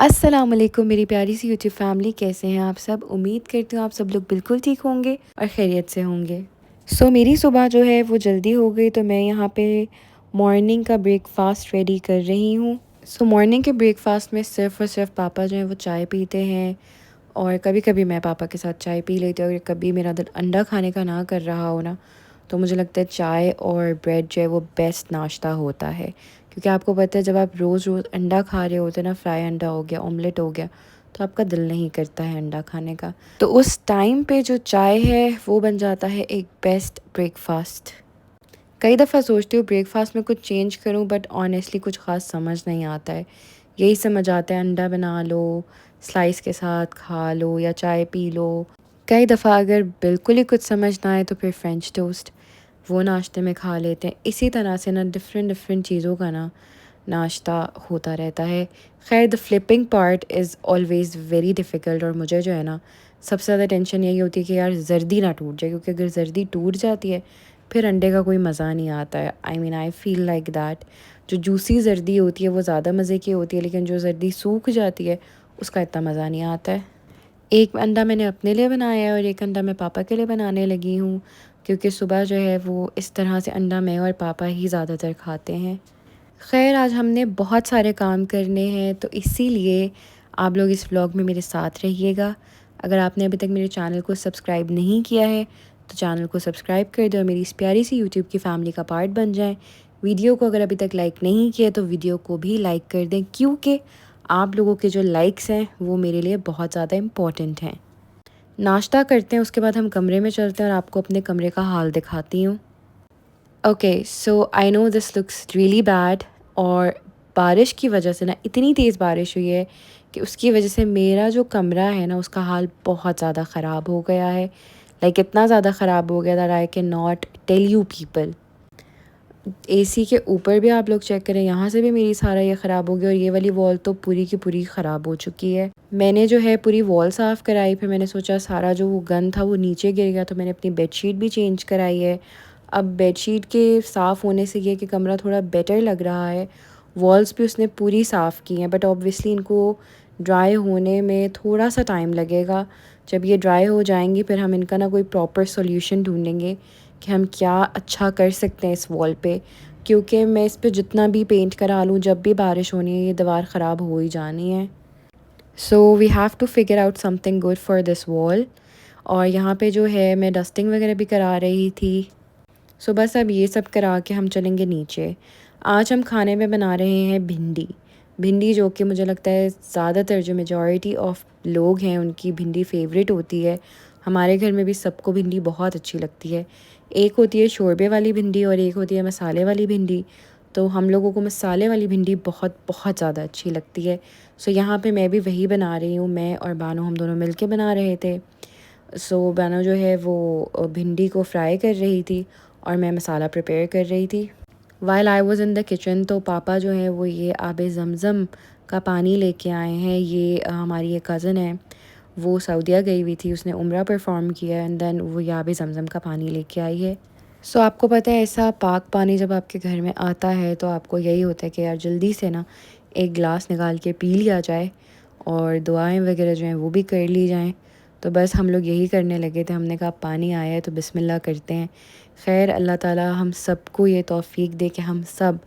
अस्सलाम वालेकुम मेरी प्यारी सी यूट्यूब फैमिली, कैसे हैं आप सब। उम्मीद करती हूँ आप सब लोग बिल्कुल ठीक होंगे और खैरियत से होंगे। मेरी सुबह जो है वो जल्दी हो गई, तो मैं यहाँ पे मॉर्निंग का ब्रेकफास्ट रेडी कर रही हूँ। मॉर्निंग के ब्रेकफास्ट में सिर्फ़ और सिर्फ पापा जो हैं वो चाय पीते हैं, और कभी कभी मैं पापा के साथ चाय पी लेती हूँ। और कभी मेरा दिल अंडा खाने का ना कर रहा हो ना, तो मुझे लगता है चाय और ब्रेड जो है वो बेस्ट नाश्ता होता है। क्योंकि आपको पता है, जब आप रोज़ रोज़ अंडा खा रहे होते हैं ना, फ्राई अंडा हो गया, ऑमलेट हो गया, तो आपका दिल नहीं करता है अंडा खाने का। तो उस टाइम पे जो चाय है वो बन जाता है एक बेस्ट ब्रेकफास्ट। कई दफ़ा सोचती हूँ ब्रेकफास्ट में कुछ चेंज करूँ, बट ऑनेस्टली कुछ ख़ास समझ नहीं आता है। यही समझ आता है अंडा बना लो, स्लाइस के साथ खा लो या चाय पी लो। कई दफ़ा अगर बिल्कुल ही कुछ समझ ना आए तो फिर फ्रेंच टोस्ट वो नाश्ते में खा लेते हैं। इसी तरह से ना डिफ़रेंट डिफ़रेंट चीज़ों का ना नाश्ता होता रहता है। ख़ैर, the flipping part is always very difficult, और मुझे जो है ना सबसे ज़्यादा टेंशन यही होती है कि यार जर्दी ना टूट जाए, क्योंकि अगर जर्दी टूट जाती है फिर अंडे का कोई मज़ा नहीं आता है। आई फ़ील लाइक दैट जो जूसी जर्दी होती है वो ज़्यादा मज़े की होती है, लेकिन जो जर्दी सूख जाती है उसका इतना मज़ा नहीं आता है। एक अंडा मैंने अपने लिए बनाया है और एक अंडा मैं पापा के लिए बनाने लगी हूँ, क्योंकि सुबह जो है वो इस तरह से अंडा मैं और पापा ही ज़्यादातर खाते हैं। ख़ैर, आज हमने बहुत सारे काम करने हैं, तो इसीलिए आप लोग इस व्लॉग में मेरे साथ रहिएगा। अगर आपने अभी तक मेरे चैनल को सब्सक्राइब नहीं किया है तो चैनल को सब्सक्राइब कर दो और मेरी इस प्यारी सी यूट्यूब की फैमिली का पार्ट बन जाएं। वीडियो को अगर अभी तक लाइक नहीं किया तो वीडियो को भी लाइक कर दें, क्योंकि आप लोगों के जो लाइक्स हैं वो मेरे लिए बहुत ज़्यादा इम्पोर्टेंट हैं। नाश्ता करते हैं, उसके बाद हम कमरे में चलते हैं और आपको अपने कमरे का हाल दिखाती हूँ। Okay, so I know this looks really bad, और बारिश की वजह से ना इतनी तेज़ बारिश हुई है कि उसकी वजह से मेरा जो कमरा है ना उसका हाल बहुत ज़्यादा ख़राब हो गया है। लाइक इतना ज़्यादा ख़राब हो गया that I can not tell you people. AC के ऊपर भी आप लोग चेक करें, यहाँ से भी मेरी सारा ये ख़राब हो गया, और ये वाली वॉल तो पूरी की पूरी ख़राब हो चुकी है। मैंने जो है पूरी वॉल साफ़ कराई, फिर मैंने सोचा सारा जो वो गंद था वो नीचे गिर गया, तो मैंने अपनी बेडशीट भी चेंज कराई है। अब बेडशीट के साफ़ होने से ये कि कमरा थोड़ा बेटर लग रहा है। वॉल्स भी उसने पूरी साफ़ की हैं, बट ऑब्वियसली इनको ड्राई होने में थोड़ा सा टाइम लगेगा। जब ये ड्राई हो जाएंगी फिर हम इनका ना कोई प्रॉपर सॉल्यूशन ढूंढेंगे कि हम क्या अच्छा कर सकते हैं इस वॉल पे, क्योंकि मैं इस पे जितना भी पेंट करा लूँ जब भी बारिश होनी है ये दीवार ख़राब हो ही जानी है। So we have to figure out something good for this wall. और यहाँ पे जो है मैं डस्टिंग वगैरह भी करा रही थी। बस अब ये सब करा के हम चलेंगे नीचे। आज हम खाने में बना रहे हैं भिंडी। भिंडी जो कि मुझे लगता है ज़्यादातर जो मेजॉरिटी ऑफ लोग हैं उनकी भिंडी फेवरेट होती है। हमारे घर में भी सबको भिंडी बहुत अच्छी लगती है। एक होती है शोरबे वाली भिंडी और एक होती है मसाले वाली भिंडी। तो हम लोगों को मसाले वाली भिंडी बहुत बहुत ज़्यादा अच्छी लगती है। यहाँ पे मैं भी वही बना रही हूँ। मैं और बानो हम दोनों मिल के बना रहे थे। बानो जो है वो भिंडी को फ्राई कर रही थी और मैं मसाला प्रिपेयर कर रही थी। While I was in the kitchen, तो पापा जो है वो ये आबे ज़मज़म का पानी लेके आए हैं। ये हमारी एक कज़न है, वो सऊदीया गई हुई थी, उसने उम्रा परफॉर्म किया, एंड देन वो ये आबे ज़मज़म का पानी लेके आई है। आपको पता है ऐसा पाक पानी जब आपके घर में आता है तो आपको यही होता है कि यार जल्दी से ना एक गिलास निकाल के पी लिया जाए और दुआएं वगैरह जो हैं वो भी कर ली जाएं। तो बस हम लोग यही करने लगे थे। हमने कहा पानी आया है तो बिस्मिल्लाह करते हैं। खैर, अल्लाह ताला हम सबको ये तौफ़ीक दे कि हम सब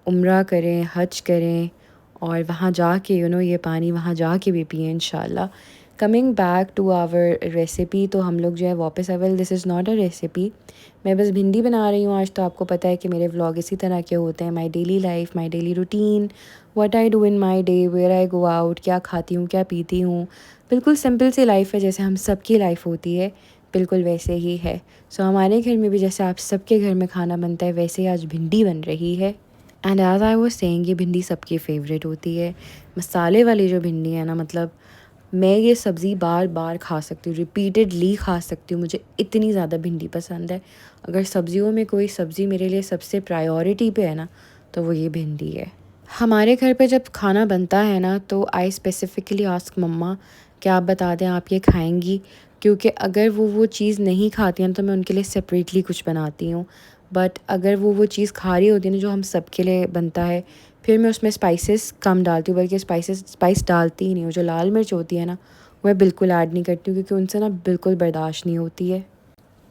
उम्रा करें, हज करें, और वहाँ जाके ये पानी वहाँ जाके भी पिए इंशाल्लाह। Coming back to our recipe, तो हम लोग जो है वापस well this is not a recipe, मैं बस भिंडी बना रही हूँ आज। तो आपको पता है कि मेरे व्लॉग इसी तरह के होते हैं, my daily life, my daily routine, what I do in my day, where I go out, क्या खाती हूँ, क्या पीती हूँ। बिल्कुल सिंपल सी लाइफ है, जैसे हम सबकी लाइफ होती है बिल्कुल वैसे ही है। हमारे घर में भी जैसे आप सबके घर में खाना बनता है वैसे ही आज भिंडी बन रही है। And as I was saying, ये भिंडी सबकी फ़ेवरेट होती है। मसाले वाली जो भिंडी है ना, मतलब मैं ये सब्ज़ी बार बार खा सकती हूँ, रिपीटेडली खा सकती हूँ। मुझे इतनी ज़्यादा भिंडी पसंद है। अगर सब्ज़ियों में कोई सब्ज़ी मेरे लिए सबसे प्रायोरिटी पे है ना, तो वो ये भिंडी है। हमारे घर पे जब खाना बनता है ना तो आई स्पेसिफ़िकली आस्क मम्मा कि आप बता दें आप ये खाएंगी, क्योंकि अगर वो चीज़ नहीं खाती हैं तो मैं उनके लिए सेपरेटली कुछ बनाती हूँ। बट अगर वो चीज़ खा रही होती है ना जो हम सब के लिए बनता है, फिर मैं उसमें स्पाइसेस कम डालती हूँ, बल्कि स्पाइस डालती ही नहीं हूँ। जो लाल मिर्च होती है ना, वो मैं बिल्कुल ऐड नहीं करती हूँ, क्योंकि उनसे ना बिल्कुल बर्दाश्त नहीं होती है।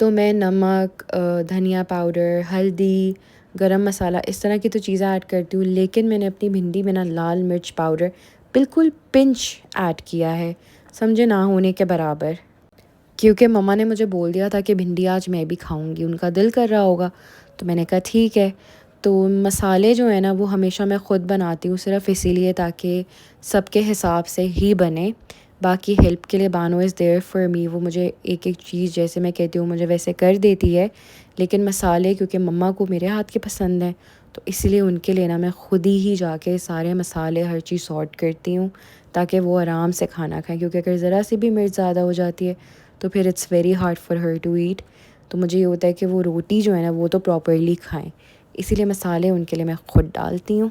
तो मैं नमक, धनिया पाउडर, हल्दी, गरम मसाला, इस तरह की तो चीज़ें ऐड करती हूँ, लेकिन मैंने अपनी भिंडी में ना लाल मिर्च पाउडर बिल्कुल पिंच ऐड किया है, समझे, ना होने के बराबर। क्योंकि मम्मा ने मुझे बोल दिया था कि भिंडी आज मैं भी खाऊंगी, उनका दिल कर रहा होगा, तो मैंने कहा ठीक है। तो मसाले जो है ना वो हमेशा मैं ख़ुद बनाती हूँ, सिर्फ़ इसीलिए ताकि सबके हिसाब से ही बने। बाकी हेल्प के लिए Bano is there for me, वो मुझे एक एक चीज़ जैसे मैं कहती हूँ मुझे वैसे कर देती है। लेकिन मसाले क्योंकि मम्मा को मेरे हाथ के पसंद हैं, तो इसीलिए उनके लिए ना मैं ख़ुद ही जाके सारे मसाले हर चीज़ सॉर्ट करती हूँ, ताकि वो आराम से खाना खाएं। क्योंकि अगर ज़रा सी भी मिर्च ज़्यादा हो जाती है तो फिर it's very hard for her to eat. तो मुझे ये होता है कि वो रोटी जो है ना वो तो प्रॉपरली खाएं, इसीलिए मसाले उनके लिए मैं ख़ुद डालती हूँ।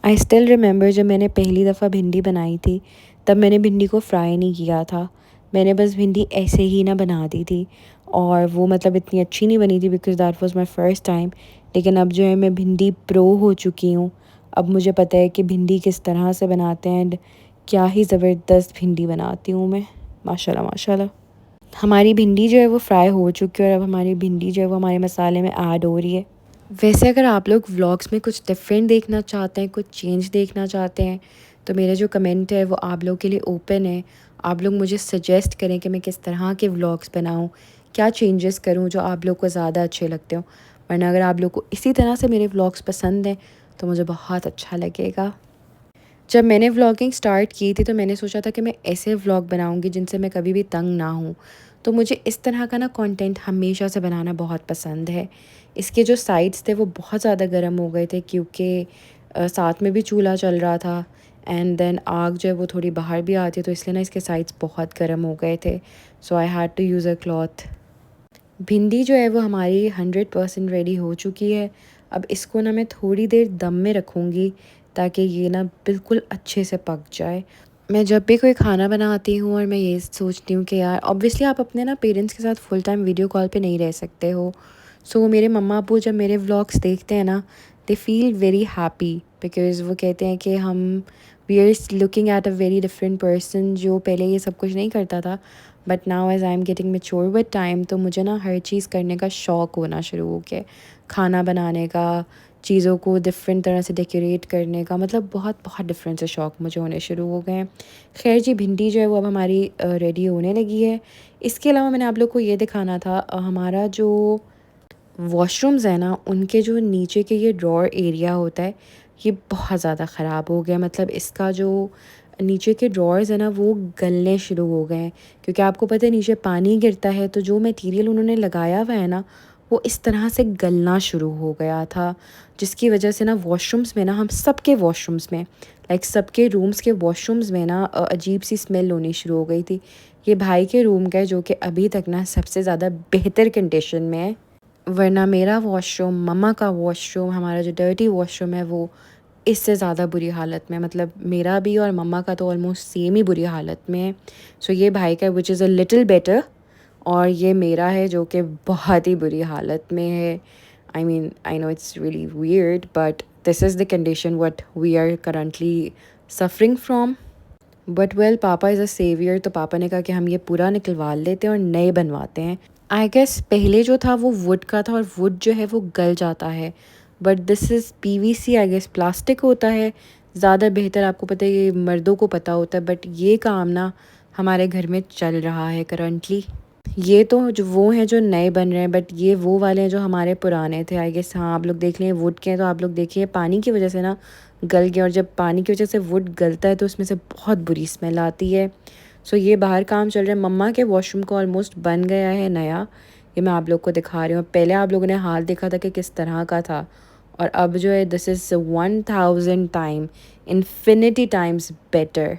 आई स्टिल रिमेंबर जब मैंने पहली दफ़ा भिंडी बनाई थी, तब मैंने भिंडी को फ्राई नहीं किया था, मैंने बस भिंडी ऐसे ही ना बना दी थी, और वो मतलब इतनी अच्छी नहीं बनी थी because that was my first time. लेकिन अब जो है मैं भिंडी प्रो हो चुकी हूँ, अब मुझे पता है कि भिंडी किस तरह से बनाते हैं, एंड क्या ही ज़बरदस्त भिंडी बनाती हूँ मैं, माशाल्लाह माशाल्लाह। हमारी भिंडी जो है वो फ्राई हो चुकी है, और अब हमारी भिंडी जो है वो हमारे मसाले में ऐड हो रही है। वैसे अगर आप लोग व्लॉग्स में कुछ डिफरेंट देखना चाहते हैं, कुछ चेंज देखना चाहते हैं, तो मेरा जो कमेंट है वो आप लोग के लिए ओपन है। आप लोग मुझे सजेस्ट करें कि मैं किस तरह के व्लॉग्स बनाऊं, क्या चेंजेस करूं जो आप लोग को ज़्यादा अच्छे लगते हो। वरना अगर आप लोग को इसी तरह से मेरे व्लॉग्स पसंद हैं तो मुझे बहुत अच्छा लगेगा। जब मैंने व्लॉगिंग स्टार्ट की थी तो मैंने सोचा था कि मैं ऐसे व्लॉग बनाऊंगी जिनसे मैं कभी भी तंग ना हूँ। तो मुझे इस तरह का ना कंटेंट हमेशा से बनाना बहुत पसंद है। इसके जो साइड्स थे वो बहुत ज़्यादा गर्म हो गए थे, क्योंकि साथ में भी चूल्हा चल रहा था, एंड देन आग जो है वो थोड़ी बाहर भी आती है, तो इसलिए ना इसके साइड्स बहुत गर्म हो गए थे। So I had to use a cloth. भिंडी जो है वो हमारी 100% रेडी हो चुकी है। अब इसको ना मैं थोड़ी देर दम में रखूँगी, ताकि ये ना बिल्कुल अच्छे से पक जाए। मैं जब भी कोई खाना बनाती हूँ और मैं ये सोचती हूँ कि यार ऑब्वियसली आप अपने ना पेरेंट्स के साथ फुल टाइम वीडियो कॉल पे नहीं रह सकते हो। सो मेरे मम्मा अब्बू जब मेरे व्लॉग्स देखते हैं ना, they feel very happy, because वो कहते हैं कि हम we are looking at a very different person, जो पहले ये सब कुछ नहीं करता था, but now as I am getting mature with time, तो मुझे ना हर चीज़ करने का शौक़ होना शुरू हो गया, खाना बनाने का, चीज़ों को डिफरेंट तरह से डेकोरेट करने का, मतलब बहुत बहुत डिफरेंट से शौक़ मुझे होने शुरू हो गए हैं। खैर जी, भिंडी जो है वो अब हमारी रेडी होने लगी है। इसके अलावा मैंने आप लोग को ये दिखाना था, हमारा जो वॉशरूम्स है ना, उनके जो नीचे के ये ड्रॉअर एरिया होता है, ये बहुत ज़्यादा ख़राब हो गया। मतलब इसका जो नीचे के ड्रॉअर्स है ना वो गलने शुरू हो गए हैं, क्योंकि आपको पता है नीचे पानी गिरता है, तो जो मटेरियल उन्होंने लगाया हुआ है ना वो इस तरह से गलना शुरू हो गया था, जिसकी वजह से ना वॉशरूम्स में ना, हम सबके वॉशरूम्स में, लाइक सबके रूम्स के वॉशरूम्स में ना अजीब सी स्मेल होनी शुरू हो गई थी। ये भाई के रूम का है, जो कि अभी तक ना सबसे ज़्यादा बेहतर कंडीशन में है, वरना मेरा वॉशरूम, मम्मा का वॉशरूम, हमारा जो डर्टी वॉशरूम है वो इससे ज़्यादा बुरी हालत में, मतलब मेरा भी और मम्मा का तो ऑलमोस्ट सेम ही बुरी हालत में है। सो ये भाई का which is a little better, और ये मेरा है जो कि बहुत ही बुरी हालत में है। I mean I know it's really weird, but this is the condition what we are currently suffering from. But well, पापा इज़ अ सेवियर, तो पापा ने कहा कि हम ये पूरा निकलवा लेते हैं और नए बनवाते हैं। आई गेस पहले जो था वो वुड का था, और वुड जो है वो गल जाता है, but this is PVC, I guess plastic होता है ज़्यादा बेहतर, आपको पता है, ये मर्दों को पता होता है, बट ये काम ना हमारे घर में चल रहा है करंटली। ये तो जो वो हैं जो नए बन रहे हैं, बट ये वो वाले हैं जो हमारे पुराने थे, आई गेस। हाँ, आप लोग देख लें वुड के हैं, तो आप लोग देखिए पानी की वजह से ना गल गया, और जब पानी की वजह से वुड गलता है तो उसमें से बहुत बुरी स्मेल आती है। सो ये बाहर काम चल रहा है। मम्मा के वॉशरूम को ऑलमोस्ट बन गया है नया, ये मैं आप लोग को दिखा रही हूँ। पहले आप लोगों ने हाल देखा था कि किस तरह का था, और अब जो है this is 1000 time, infinity times better.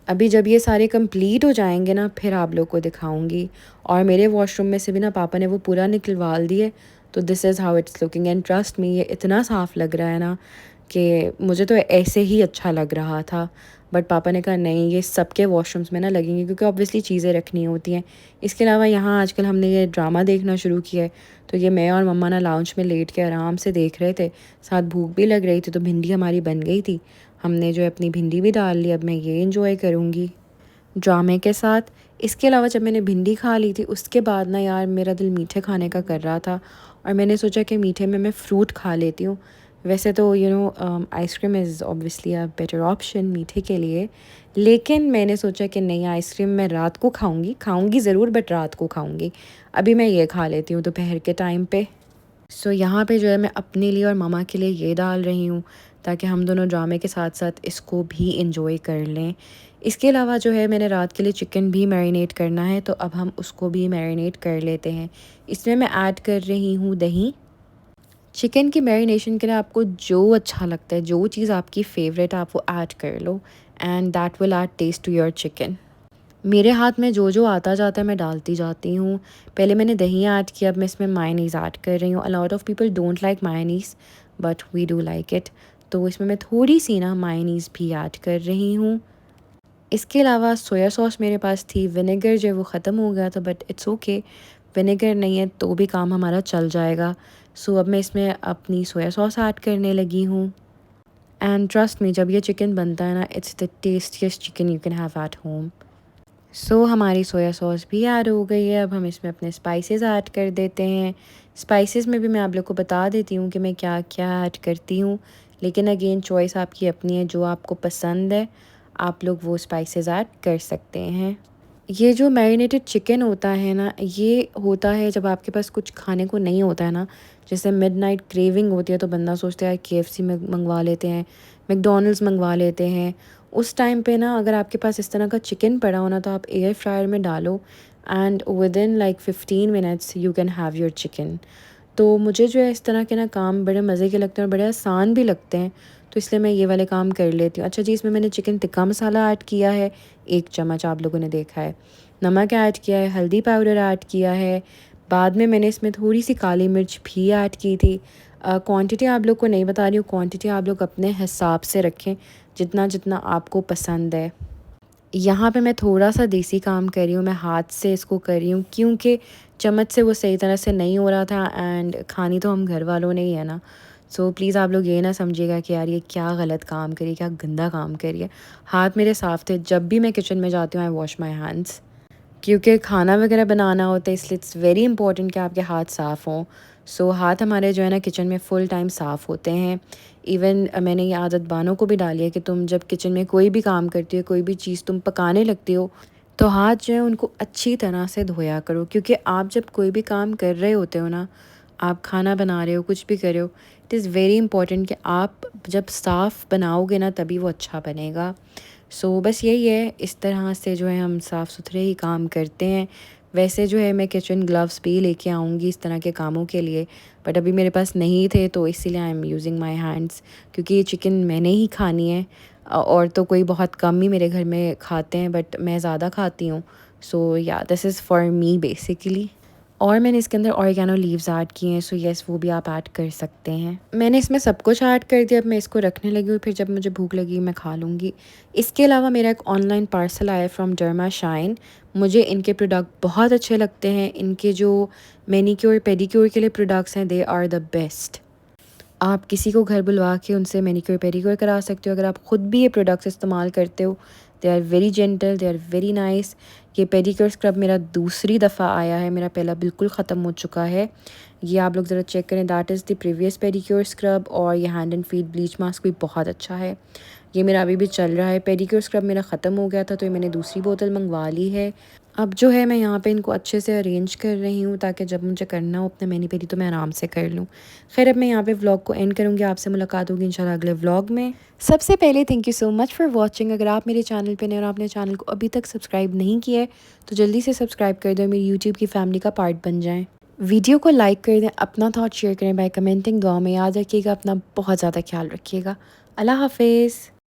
अभी जब ये सारे कंप्लीट हो जाएंगे ना, फिर आप लोग को दिखाऊंगी। और मेरे वॉशरूम में से भी ना पापा ने वो पूरा निकलवा दिए, तो this is how it's looking, and trust me, ये इतना साफ़ लग रहा है ना कि मुझे तो ऐसे ही अच्छा लग रहा था। बट पापा ने कहा नहीं, ये सबके वॉशरूम्स में ना लगेंगे क्योंकि ऑब्वियसली चीज़ें रखनी होती हैं। इसके अलावा यहाँ आजकल हमने ये ड्रामा देखना शुरू किया है, तो ये मैं और मम्मा ना लाउंज में लेट के आराम से देख रहे थे, साथ भूख भी लग रही थी, तो भिंडी हमारी बन गई थी। हमने जो है अपनी भिंडी भी डाल ली, अब मैं ये इंजॉय करूँगी ड्रामे के साथ। इसके अलावा जब मैंने भिंडी खा ली थी उसके बाद ना यार मेरा दिल मीठे खाने का कर रहा था, और मैंने सोचा कि मीठे में मैं फ़्रूट खा लेती हूँ। वैसे तो ice cream is obviously a better option मीठे के लिए, लेकिन मैंने सोचा कि नहीं, आइसक्रीम मैं रात को खाऊंगी ज़रूर, बट रात को खाऊंगी। अभी मैं ये खा लेती हूँ दोपहर के टाइम पे। सो यहाँ पे जो है मैं अपने लिए और मामा के लिए ये डाल रही हूँ, ताकि हम दोनों ड्रामे के साथ साथ इसको भी इंजॉय कर लें। इसके अलावा जो है मैंने रात के लिए चिकन भी मैरिनेट करना है, तो अब हम उसको भी मैरिनेट कर लेते हैं। इसमें मैं ऐड कर रही हूँ दही। चिकन की मैरिनेशन के लिए आपको जो अच्छा लगता है, जो चीज़ आपकी फ़ेवरेट है, आप वो ऐड कर लो, and that will add taste to your chicken. मेरे हाथ में जो जो आता जाता है मैं डालती जाती हूँ। पहले मैंने दही ऐड किया, अब मैं इसमें मायोनीज़ ऐड कर रही हूँ। A lot of people don't like mayonnaise, but we do like it. तो इसमें मैं थोड़ी सी ना मायोनीज़ भी ऐड कर रही हूँ। इसके अलावा सोया सॉस मेरे पास थी, विनेगर जो है वो ख़त्म हो गया था, बट इट्स ओके, विनेगर नहीं है तो भी काम हमारा चल जाएगा। सो अब मैं इसमें अपनी सोया सॉस ऐड करने लगी हूँ। एंड ट्रस्ट मी, जब ये चिकन बनता है ना, it's the tastiest chicken you can have at home. So हमारी सोया सॉस भी ऐड हो गई है, अब हम इसमें अपने स्पाइसेस ऐड कर देते हैं। स्पाइसेस में भी मैं आप लोग को बता देती हूँ कि मैं क्या क्या ऐड करती हूँ, लेकिन अगेन चॉइस आपकी अपनी है, जो आपको पसंद है आप लोग वो स्पाइसेस ऐड कर सकते हैं। ये जो मैरिनेटेड चिकन होता है ना, ये होता है जब आपके पास कुछ खाने को नहीं होता है ना, जैसे मिडनाइट क्रेविंग होती है, तो बंदा सोचता है केएफसी में मंगवा लेते हैं, मैकडॉनल्ड्स मंगवा लेते हैं। उस टाइम पे ना अगर आपके पास इस तरह का चिकन पड़ा हो ना, तो आप एयर फ्रायर में डालो, and with in like 15 minutes you can have your chicken. तो मुझे जो है इस तरह के ना काम बड़े मज़े के लगते हैं और बड़े आसान भी लगते हैं, तो इसलिए मैं ये वाले काम कर लेती हूँ। अच्छा जी, इसमें मैंने चिकन टिक्का मसाला ऐड किया है, 1 चम्मच आप लोगों ने देखा है। नमक ऐड किया है, हल्दी पाउडर ऐड किया है। बाद में मैंने इसमें थोड़ी सी काली मिर्च भी ऐड की थी। क्वांटिटी आप लोग को नहीं बता रही हूँ, क्वांटिटी आप लोग अपने हिसाब से रखें, जितना जितना आपको पसंद है। यहाँ पे मैं थोड़ा सा देसी काम कर रही हूँ, मैं हाथ से इसको कर रही हूँ क्योंकि चम्मच से वो सही तरह से नहीं हो रहा था, एंड खानी तो हम घर वालों ने ही है ना। सो प्लीज़ आप लोग ये ना समझिएगा कि यार ये क्या गलत काम करिए, क्या गंदा काम करिए। हाथ मेरे साफ़ थे, जब भी मैं किचन में जाती हूँ आई वॉश माई हैंड्स, क्योंकि खाना वगैरह बनाना होता है, इसलिए इट्स वेरी इंपॉर्टेंट कि आपके हाथ साफ़ हों। सो हाथ हमारे जो है ना किचन में फ़ुल टाइम साफ़ होते हैं। इवन मैंने ये आदत बानों को भी डाली है कि तुम जब किचन में कोई भी काम करती हो, कोई भी चीज़ तुम पकाने लगती हो, तो हाथ जो है उनको अच्छी तरह से धोया करो, क्योंकि आप जब कोई भी काम कर रहे होते हो ना, आप खाना बना रहे हो, कुछ भी कर रहे हो, इट इज़ वेरी इंपॉर्टेंट कि आप जब साफ़ बनाओगे ना तभी वो अच्छा बनेगा। सो बस यही है, इस तरह से जो है हम साफ़ सुथरे ही काम करते हैं। वैसे जो है मैं किचन ग्लव्स भी लेके आऊँगी इस तरह के कामों के लिए, बट अभी मेरे पास नहीं थे, तो इसीलिए I am using my hands, क्योंकि ये चिकन मैंने ही खानी है। और तो कोई बहुत कम ही मेरे घर में खाते हैं, बट मैं ज़्यादा खाती हूँ। सो या this is for me basically. और मैंने इसके अंदर ऑरिगेनो लीव्स ऐड किए हैं, सो येस वो भी आप ऐड कर सकते हैं। मैंने इसमें सब कुछ ऐड कर दिया, अब मैं इसको रखने लगी हूँ, फिर जब मुझे भूख लगी मैं खा लूँगी। इसके अलावा मेरा एक ऑनलाइन पार्सल आया फ्रॉम डर्मा शाइन। मुझे इनके प्रोडक्ट बहुत अच्छे लगते हैं। इनके जो मैनीक्योर पेडिक्योर के लिए प्रोडक्ट्स हैं, दे आर द बेस्ट। आप किसी को घर बुलवा के उनसे मैनीक्योर पेडिक्योर करा सकते हो अगर आप ख़ुद भी ये प्रोडक्ट्स इस्तेमाल करते हो। They are very gentle, they are very nice. ये पेडिक्योर स्क्रब मेरा दूसरी दफ़ा आया है, मेरा पहला बिल्कुल ख़त्म हो चुका है। ये आप लोग ज़रा चेक करें, that is the previous pedicure scrub. और ये hand and feet bleach mask भी बहुत अच्छा है, ये मेरा अभी भी चल रहा है। पेडिक्योर स्क्रब मेरा ख़त्म हो गया था, तो ये मैंने दूसरी बोतल मंगवा ली है। अब जो है मैं यहाँ पे इनको अच्छे से अरेंज कर रही हूँ, ताकि जब मुझे करना हो अपने मैनी पेरी तो मैं आराम से कर लूँ। खैर अब मैं यहाँ पे व्लॉग को एंड करूँगी, आपसे मुलाकात होगी इंशाल्लाह अगले व्लॉग में। सबसे पहले thank you so much for watching. अगर आप मेरे चैनल पे नए और आपने चैनल को अभी तक सब्सक्राइब नहीं किया है, तो जल्दी से सब्सक्राइब कर दो, मेरी यूट्यूब की फैमिली का पार्ट बन जाएँ। वीडियो को लाइक कर दें, अपना थॉट शेयर करें बाय कमेंटिंग। दुआ में याद रखिएगा, अपना बहुत ज़्यादा ख्याल रखिएगा। अल्लाह हाफिज़।